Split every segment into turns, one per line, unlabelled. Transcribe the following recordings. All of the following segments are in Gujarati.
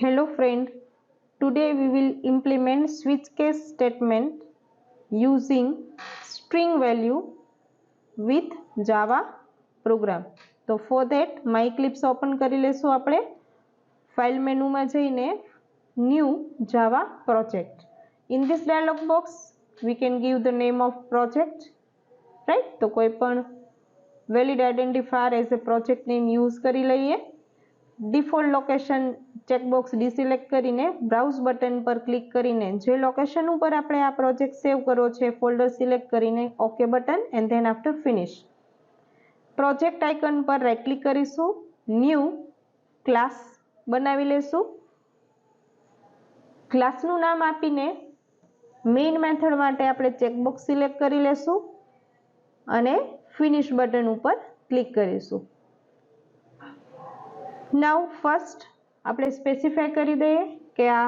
Hello friend, today we will implement switch case statement using string value with Java program. તો for that myeclipse open કરી લેશું આપણે ફાઇલ મેનુમાં જઈને new Java project. In this dialog box we can give the name of project, right? તો કોઈ પણ valid identifier as a project name use કરી લઈએ. ડિફોલ્ટ લોકેશન ચેકબોક્સ ડિસિલેક્ટ કરીને બ્રાઉઝ બટન પર ક્લિક કરીને જે લોકેશન ઉપર આપણે આ પ્રોજેક્ટ સેવ કરવો છે ફોલ્ડર સિલેક્ટ કરીને okay button and then after finish. Project icon પર રાઈટ ક્લિક કરીશું, ન્યૂ ક્લાસ બનાવી લેશું. ક્લાસનું નામ આપીને મેઇન મેથડ માટે આપણે ચેકબોક્સ સિલેક્ટ કરી લેશું અને ફિનિશ બટન ઉપર ક્લિક કરીશું. નાઉ ફર્સ્ટ આપણે સ્પેસિફાય કરી દઈએ કે આ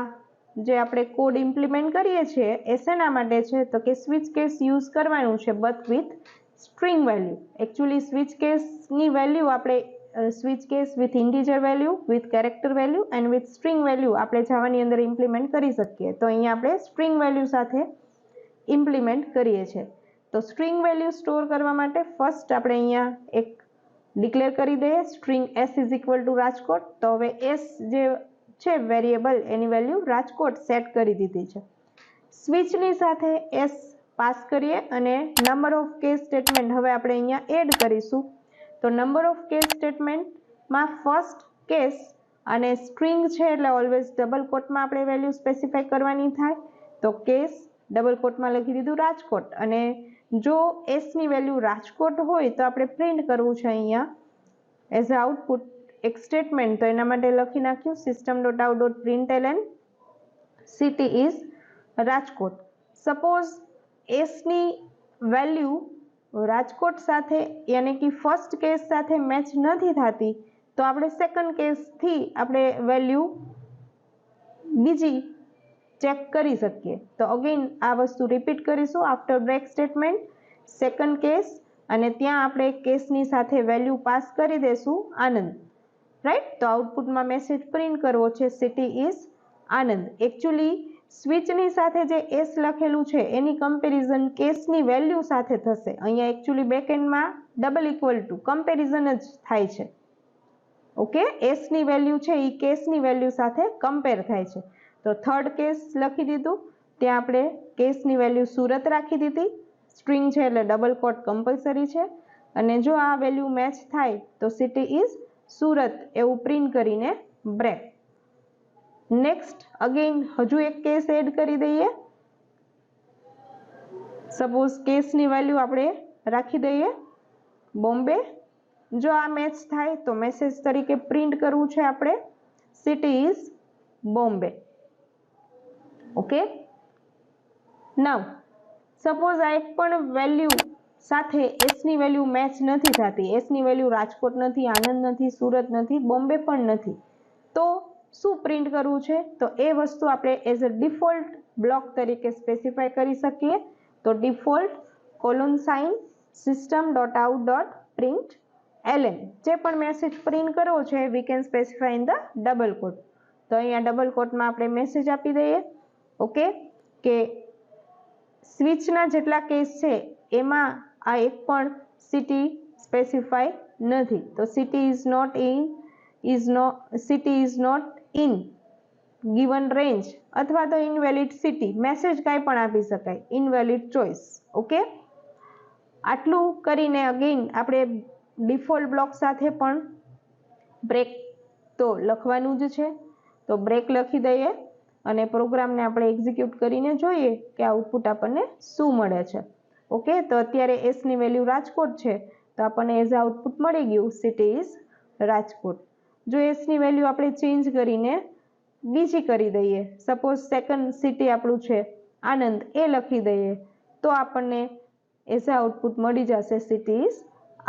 જે આપણે કોડ ઇમ્પ્લિમેન્ટ કરીએ છીએ એ શેના માટે છે, તો કે સ્વિચ કેસ યુઝ કરવાનું છે but with string value. Actually switch કેસની વેલ્યુ આપણે switch case with integer value, with character value and with string value આપણે જાવાની અંદર ઇમ્પ્લિમેન્ટ કરી શકીએ. તો અહીંયા આપણે સ્ટ્રિંગ વેલ્યુ સાથે ઇમ્પ્લિમેન્ટ કરીએ છીએ. તો સ્ટ્રિંગ વેલ્યુ સ્ટોર કરવા માટે ફર્સ્ટ આપણે અહીંયા એક ડિક્લેર કરી દઈએ string s is equal to Rajkot. તો હવે s જે છે વેરિયેબલ એની વેલ્યુ રાજકોટ સેટ કરી દીધી છે. સ્વિચની સાથે s પાસ કરીએ અને નંબર ઓફ કેસ સ્ટેટમેન્ટ હવે આપણે અહીંયા એડ કરીશું. તો નંબર ઓફ કેસ સ્ટેટમેન્ટમાં ફર્સ્ટ કેસ અને સ્ટ્રિંગ છે એટલે ઓલવેઝ ડબલ કોટમાં આપણે વેલ્યુ સ્પેસિફાઈ કરવાની થાય. તો કેસ ડબલ કોટમાં લખી દીધું રાજકોટ અને જો s ની વેલ્યુ રાજકોટ હોય તો આપણે પ્રિન્ટ કરવું છે અહીંયા એઝ અ આઉટપુટ એક સ્ટેટમેન્ટ. તો એના માટે લખી નાખ્યું system.out.println city is Rajkot. Suppose s ની વેલ્યુ રાજકોટ સાથે યાની કે ફર્સ્ટ કેસ સાથે મેચ નથી થતી તો આપણે સેકન્ડ કેસથી આપણે વેલ્યુ બીજી ચેક કરી શકીએ. તો અગેન આ વસ્તુ રિપીટ કરીશું. After break statement second case અને ત્યાં આપણે કેસની સાથે વેલ્યુ પાસ કરી દેશું આનંદ, રાઈટ? તો આઉટપુટમાં મેસેજ પ્રિન્ટ કરવો છે સિટી ઇઝ આનંદ. એકચ્યુઅલી સ્વિચની સાથે જે એસ લખેલું છે એની કમ્પેરિઝન કેસની વેલ્યુ સાથે થશે. અહીંયા એકચ્યુઅલી બેકએન્ડમાં ડબલ ઇક્વલ ટુ કમ્પેરિઝન જ થાય છે. ઓકે, એસની વેલ્યુ છે એ કેસની વેલ્યુ સાથે કમ્પેર થાય છે. તો થર્ડ કેસ લખી દીધું, ત્યાં આપણે કેસની વેલ્યુ સુરત રાખી દીધી. સ્ટ્રિંગ છે એટલે ડબલ કોટ કમ્પલસરી છે અને જો આ વેલ્યુ મેચ થાય તો સિટી ઇઝ સુરત એવું પ્રિન્ટ કરીને બ્રેક. નેક્સ્ટ અગેન હજુ એક કેસ એડ કરી દઈએ. સપોઝ કેસની વેલ્યુ આપણે રાખી દઈએ બોમ્બે. જો આ મેચ થાય તો મેસેજ તરીકે પ્રિન્ટ કરવું છે આપણે city is Bombay. Okay, now suppose આ એક પણ વેલ્યુ સાથે એસની વેલ્યુ મેચ નથી થતી. એસની વેલ્યુ રાજકોટ નથી, આનંદ નથી, સુરત નથી, બોમ્બે પણ નથી. તો શું પ્રિન્ટ કરવું છે? તો એ વસ્તુ આપણે એઝ અ ડિફોલ્ટ બ્લોક તરીકે સ્પેસિફાય કરી શકીએ. તો ડિફોલ્ટ કોલોન સાઇન system.out.println જે પણ મેસેજ પ્રિન્ટ કરવો છે we can specify in the double quote. તો અહીંયા ડબલ કોટમાં આપણે મેસેજ આપી દઈએ ઓકે કે સ્વિચના જેટલા કેસ છે એમાં આ એક પણ સિટી સ્પેસિફાય નથી. તો city is not in given range અથવા તો ઇનવેલિડ સિટી મેસેજ કાંઈ પણ આપી શકાય, ઇનવેલિડ ચોઇસ. ઓકે, આટલું કરીને અગેન આપણે ડિફોલ્ટ બ્લોક સાથે પણ બ્રેક તો લખવાનું જ છે. તો બ્રેક લખી દઈએ અને પ્રોગ્રામને આપણે એક્ઝિક્યુટ કરીને જોઈએ કે આઉટપુટ આપણને શું મળે છે. ઓકે, તો અત્યારે એસની વેલ્યુ રાજકોટ છે તો આપણને એઝ આઉટપુટ મળી ગયું સિટી ઇઝ રાજકોટ. જો એસની વેલ્યુ આપણે ચેન્જ કરીને બીજી કરી દઈએ, સપોઝ સેકન્ડ સિટી આપણું છે આનંદ એ લખી દઈએ તો આપણને એઝ આઉટપુટ મળી જશે સિટી ઇઝ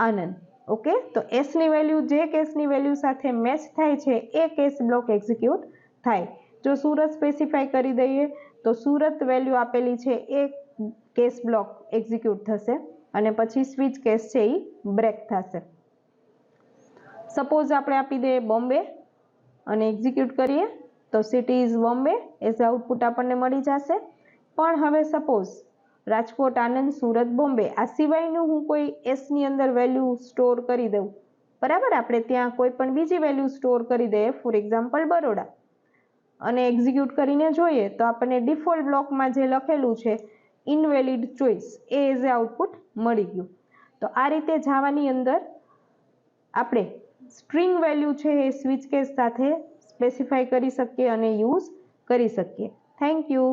આનંદ. ઓકે, તો એસની વેલ્યુ જે કેસની વેલ્યુ સાથે મેચ થાય છે એ કેસ બ્લોક એક્ઝિક્યુટ થાય. જો સુરત સ્પેસિફાય કરી દઈએ તો સુરત વેલ્યુ આપેલી છે એ કેસ બ્લોક એક્ઝિક્યુટ થશે અને પછી સ્વિચ કેસ છે એ બ્રેક થશે. સપોઝ આપણે આપી દઈએ બોમ્બે અને એક્ઝિક્યુટ કરીએ તો city is Bombay as output આપણને મળી જશે. પણ હવે સપોઝ રાજકોટ, આનંદ, સુરત, બોમ્બે આ સિવાયનું હું કોઈ એસની અંદર વેલ્યુ સ્ટોર કરી દઉં, બરાબર, આપણે ત્યાં કોઈ પણ બીજી વેલ્યુ સ્ટોર કરી દઈએ, ફોર એક્ઝામ્પલ બરોડા, અને એક્ઝિક્યુટ કરીને જોઈએ તો આપણને ડિફોલ્ટ બ્લોકમાં જે લખેલું છે invalid choice A as a output મળી ગયું. તો આ રીતે જાવાની અંદર આપણે સ્ટ્રિંગ વેલ્યુ છે એ સ્વિચ કેસ સાથે સ્પેસિફાઈ કરી શકીએ અને યુઝ કરી શકીએ. Thank you.